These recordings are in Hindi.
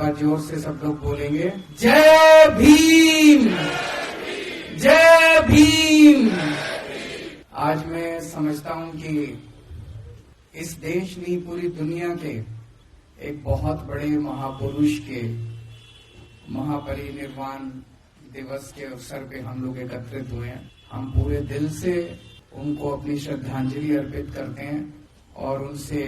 बार जोर से सब लोग बोलेंगे, जय भीम, जय भीम। आज मैं समझता हूं कि इस देश नहीं पूरी दुनिया के एक बहुत बड़े महापुरुष के महापरिनिर्वाण दिवस के अवसर पे हम लोग एकत्रित हुए हैं। हम पूरे दिल से उनको अपनी श्रद्धांजलि अर्पित करते हैं और उनसे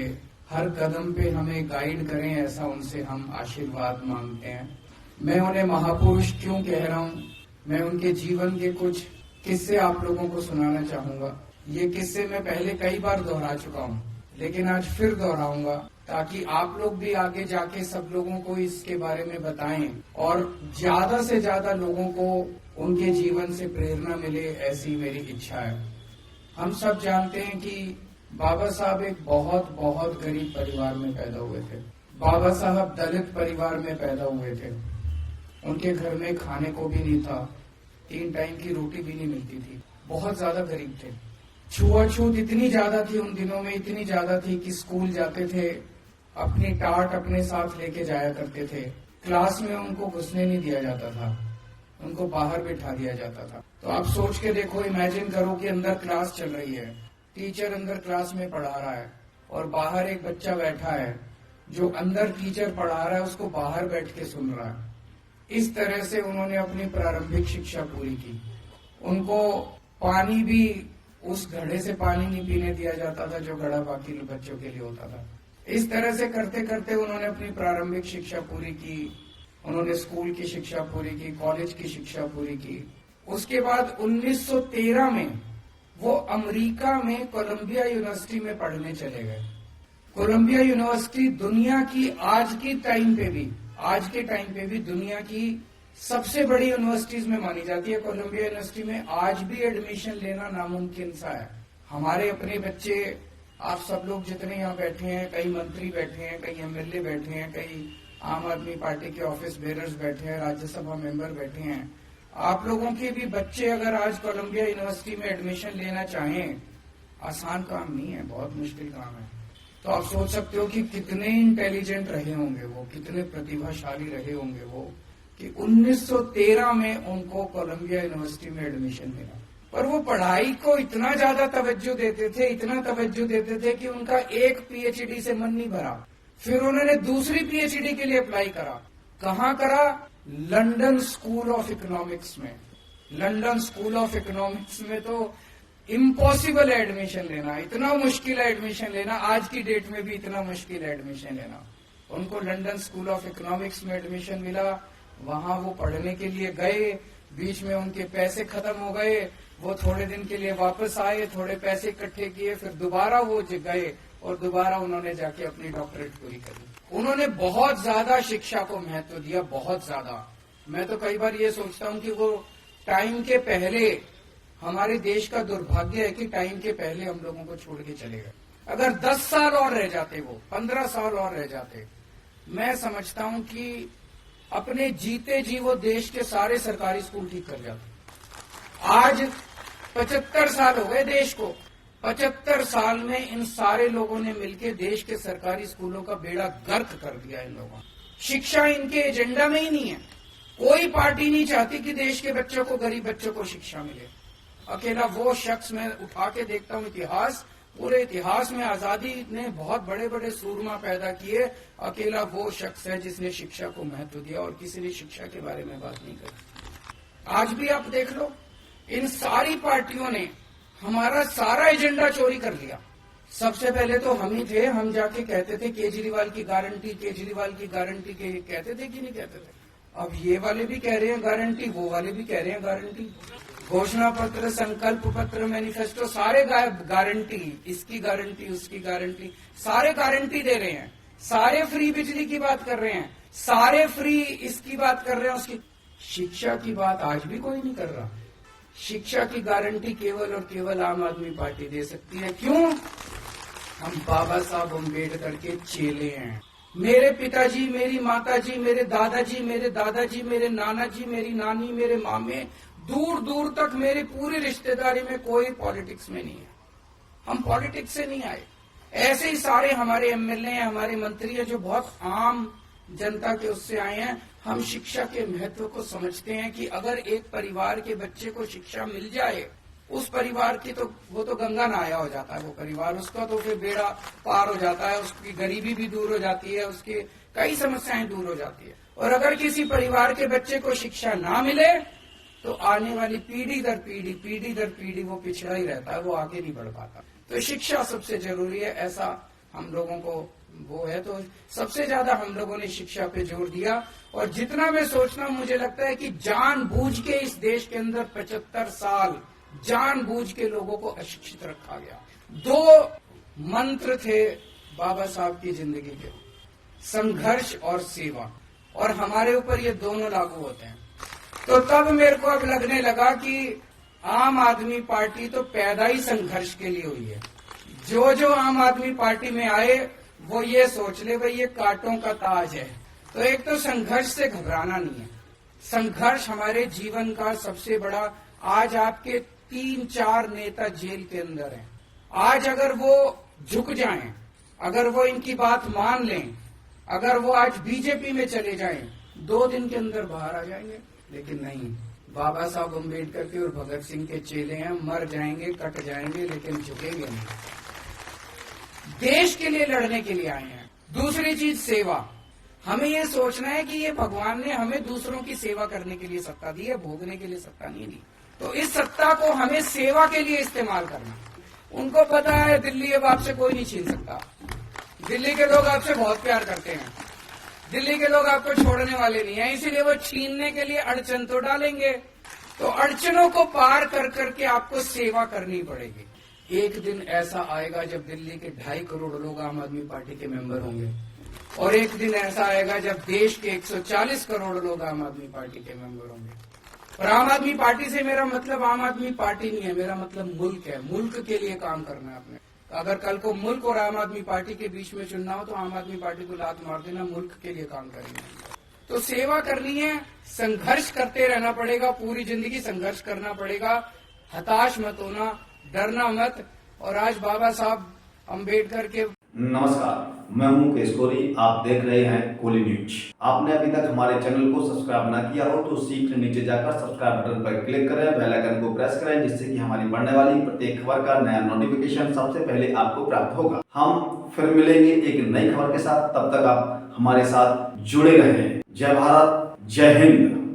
हर कदम पे हमें गाइड करें, ऐसा उनसे हम आशीर्वाद मांगते हैं। मैं उन्हें महापुरुष क्यों कह रहा हूं, मैं उनके जीवन के कुछ किस्से आप लोगों को सुनाना चाहूंगा। ये किस्से मैं पहले कई बार दोहरा चुका हूं, लेकिन आज फिर दोहराऊंगा ताकि आप लोग भी आगे जाके सब लोगों को इसके बारे में बताएं और ज्यादा से ज्यादा लोगों को उनके जीवन से प्रेरणा मिले, ऐसी मेरी इच्छा है। हम सब जानते हैं कि बाबा साहब एक बहुत बहुत गरीब परिवार में पैदा हुए थे। बाबा साहब दलित परिवार में पैदा हुए थे। उनके घर में खाने को भी नहीं था, 3 टाइम की रोटी भी नहीं मिलती थी, बहुत ज्यादा गरीब थे। छुआछूत इतनी ज्यादा थी उन दिनों में, इतनी ज्यादा थी कि स्कूल जाते थे अपनी टाट अपने साथ लेके जाया करते थे। क्लास में उनको घुसने नहीं दिया जाता था, उनको बाहर बैठा दिया जाता था। तो आप सोच के देखो, इमेजिन करो कि अंदर क्लास चल रही है, टीचर अंदर क्लास में पढ़ा रहा है और बाहर एक बच्चा बैठा है जो अंदर टीचर पढ़ा रहा है उसको बाहर बैठ के सुन रहा है। इस तरह से उन्होंने अपनी प्रारंभिक शिक्षा पूरी की। उनको पानी भी उस घड़े से पानी नहीं पीने दिया जाता था जो घड़ा बाकी बच्चों के लिए होता था। इस तरह से करते करते उन्होंने अपनी प्रारंभिक शिक्षा पूरी की, उन्होंने स्कूल की शिक्षा पूरी की, कॉलेज की शिक्षा पूरी की। उसके बाद 1913 में वो अमेरिका में कोलंबिया यूनिवर्सिटी में पढ़ने चले गए। कोलंबिया यूनिवर्सिटी दुनिया की आज के टाइम पे भी दुनिया की सबसे बड़ी यूनिवर्सिटीज में मानी जाती है। कोलंबिया यूनिवर्सिटी में आज भी एडमिशन लेना नामुमकिन सा है। हमारे अपने बच्चे, आप सब लोग जितने यहाँ बैठे हैं, कई मंत्री बैठे हैं, कई एमएलए बैठे हैं, कई आम आदमी पार्टी के ऑफिस बेरर्स बैठे हैं, राज्यसभा मेंबर बैठे हैं। आप लोगों के भी बच्चे अगर आज कोलंबिया यूनिवर्सिटी में एडमिशन लेना चाहें, आसान काम नहीं है, बहुत मुश्किल काम है। तो आप सोच सकते हो कि कितने इंटेलिजेंट रहे होंगे वो, कितने प्रतिभाशाली रहे होंगे वो, कि 1913 में उनको कोलंबिया यूनिवर्सिटी में एडमिशन मिला। पर वो पढ़ाई को इतना ज्यादा तवज्जो देते थे कि उनका एक पीएचडी से मन नहीं भरा। फिर उन्होंने दूसरी पीएचडी के लिए अप्लाई करा। कहाँ करा? लंदन स्कूल ऑफ इकोनॉमिक्स में। लंदन स्कूल ऑफ इकोनॉमिक्स में तो इम्पॉसिबल है एडमिशन लेना, इतना मुश्किल है एडमिशन लेना, आज की डेट में भी इतना मुश्किल है एडमिशन लेना। उनको लंदन स्कूल ऑफ इकोनॉमिक्स में एडमिशन मिला। वहां वो पढ़ने के लिए गए, बीच में उनके पैसे खत्म हो गए, वो थोड़े दिन के लिए वापस आए, थोड़े पैसे इकट्ठे किए, फिर दोबारा वो गए और दोबारा उन्होंने जाके अपनी डॉक्टरेट पूरी करी। उन्होंने बहुत ज्यादा शिक्षा को महत्व दिया, बहुत ज्यादा। मैं तो कई बार ये सोचता हूँ कि वो टाइम के पहले, हमारे देश का दुर्भाग्य है कि टाइम के पहले हम लोगों को छोड़ के चले गए। अगर 10 साल और रह जाते, वो 15 साल और रह जाते, मैं समझता हूँ कि अपने जीते जी वो देश के सारे सरकारी स्कूल ठीक कर जाते। आज 75 साल हो गए देश को। 75 साल में इन सारे लोगों ने मिलकर देश के सरकारी स्कूलों का बेड़ा गर्क कर दिया। इन लोगों शिक्षा इनके एजेंडा में ही नहीं है। कोई पार्टी नहीं चाहती कि देश के बच्चों को, गरीब बच्चों को शिक्षा मिले। अकेला वो शख्स, मैं उठा के देखता हूँ इतिहास, पूरे इतिहास में आजादी ने बहुत बड़े बड़े सूरमा पैदा किए, अकेला वो शख्स है जिसने शिक्षा को महत्व दिया और किसी ने शिक्षा के बारे में बात नहीं करी। आज भी आप देख लो, इन सारी पार्टियों ने हमारा सारा एजेंडा चोरी कर लिया। सबसे पहले तो हम ही थे, हम जाके कहते थे केजरीवाल की गारंटी, केजरीवाल की गारंटी के कहते थे कि नहीं कहते थे। अब ये वाले भी कह रहे हैं गारंटी, वो वाले भी कह रहे हैं गारंटी। घोषणा पत्र, संकल्प पत्र, मैनिफेस्टो, सारे गारंटी, इसकी गारंटी, उसकी गारंटी, सारे गारंटी दे रहे हैं। सारे फ्री बिजली की बात कर रहे हैं, सारे फ्री इसकी बात कर रहे हैं, उसकी। शिक्षा की बात आज भी कोई नहीं कर रहा। शिक्षा की गारंटी केवल और केवल आम आदमी पार्टी दे सकती है। क्यों? हम बाबा साहब अम्बेडकर के चेले हैं। मेरे पिताजी, मेरी माताजी, मेरे दादाजी, मेरे नाना जी, मेरी नानी, मेरे मामे, दूर दूर तक मेरी पूरी रिश्तेदारी में कोई पॉलिटिक्स में नहीं है। हम पॉलिटिक्स से नहीं आए। ऐसे ही सारे हमारे एमएलए हैं, हमारे मंत्री हैं जो बहुत आम जनता के उससे आए हैं। हम शिक्षा के महत्व को समझते हैं कि अगर एक परिवार के बच्चे को शिक्षा मिल जाए, उस परिवार की तो वो तो गंगा नहाया हो जाता है, वो परिवार उसका तो फिर बेड़ा पार हो जाता है, उसकी गरीबी भी दूर हो जाती है, उसकी कई समस्याएं दूर हो जाती है। और अगर किसी परिवार के बच्चे को शिक्षा ना मिले तो आने वाली पीढ़ी दर पीढ़ी वो पिछड़ा ही रहता है, वो आगे नहीं बढ़ पाता। तो शिक्षा सबसे जरूरी है, ऐसा हम लोगों को वो है। तो सबसे ज्यादा हम लोगों ने शिक्षा पे जोर दिया। और जितना मैं सोचता हूं, मुझे लगता है कि जानबूझ के इस देश के अंदर 75 साल जानबूझ के लोगों को अशिक्षित रखा गया। 2 मंत्र थे बाबा साहब की जिंदगी के, संघर्ष और सेवा, और हमारे ऊपर ये दोनों लागू होते हैं। तो तब मेरे को अब लगने लगा कि आम आदमी पार्टी तो पैदा ही संघर्ष के लिए हुई है। जो जो आम आदमी पार्टी में आए वो ये सोच ले भाई ये कांटों का ताज है। तो एक तो संघर्ष से घबराना नहीं है। संघर्ष हमारे जीवन का सबसे बड़ा, आज आपके 3-4 नेता जेल के अंदर हैं। आज अगर वो झुक जाएं, अगर वो इनकी बात मान लें, अगर वो आज बीजेपी में चले जाएं, 2 दिन के अंदर बाहर आ जाएंगे। लेकिन नहीं, बाबा साहब अम्बेडकर के और भगत सिंह के चेले हैं, मर जाएंगे, कट जाएंगे, लेकिन झुकेंगे नहीं। देश के लिए लड़ने के लिए आए हैं। दूसरी चीज सेवा। हमें ये सोचना है कि ये भगवान ने हमें दूसरों की सेवा करने के लिए सत्ता दी है, भोगने के लिए सत्ता नहीं दी। तो इस सत्ता को हमें सेवा के लिए इस्तेमाल करना। उनको पता है दिल्ली अब आपसे कोई नहीं छीन सकता। दिल्ली के लोग आपसे बहुत प्यार करते हैं, दिल्ली के लोग आपको छोड़ने वाले नहीं है, इसीलिए वो छीनने के लिए अड़चन तो डालेंगे। तो अड़चनों को पार कर करके आपको सेवा करनी पड़ेगी। एक दिन ऐसा आएगा जब दिल्ली के 2.5 करोड़ लोग आम आदमी पार्टी के मेंबर होंगे, और एक दिन ऐसा आएगा जब देश के 140 करोड़ लोग आम आदमी पार्टी के मेंबर होंगे। और आम आदमी पार्टी से मेरा मतलब आम आदमी पार्टी नहीं है, मेरा मतलब मुल्क है। मुल्क के लिए काम करना है आपने। अगर कल को मुल्क और आम आदमी पार्टी के बीच में चुनना हो तो आम आदमी पार्टी को लात मार देना, मुल्क के लिए काम करेंगे। तो सेवा करनी है, संघर्ष करते रहना पड़ेगा, पूरी जिंदगी संघर्ष करना पड़ेगा। हताश मत होना, डरना मत। और आज बाबा साहब अम्बेडकर के। नमस्कार, मैं हूं मुकेश कोरी। आप देख रहे हैं कोली न्यूज। आपने अभी तक हमारे चैनल को सब्सक्राइब ना किया हो तो सीट नीचे जाकर सब्सक्राइब बटन पर क्लिक करें, बेल आइकन को प्रेस करें, जिससे कि हमारी बढ़ने वाली प्रत्येक खबर का नया नोटिफिकेशन सबसे पहले आपको प्राप्त होगा। हम फिर मिलेंगे एक नई खबर के साथ, तब तक आप हमारे साथ जुड़े रहें। जय भारत, जय हिंद।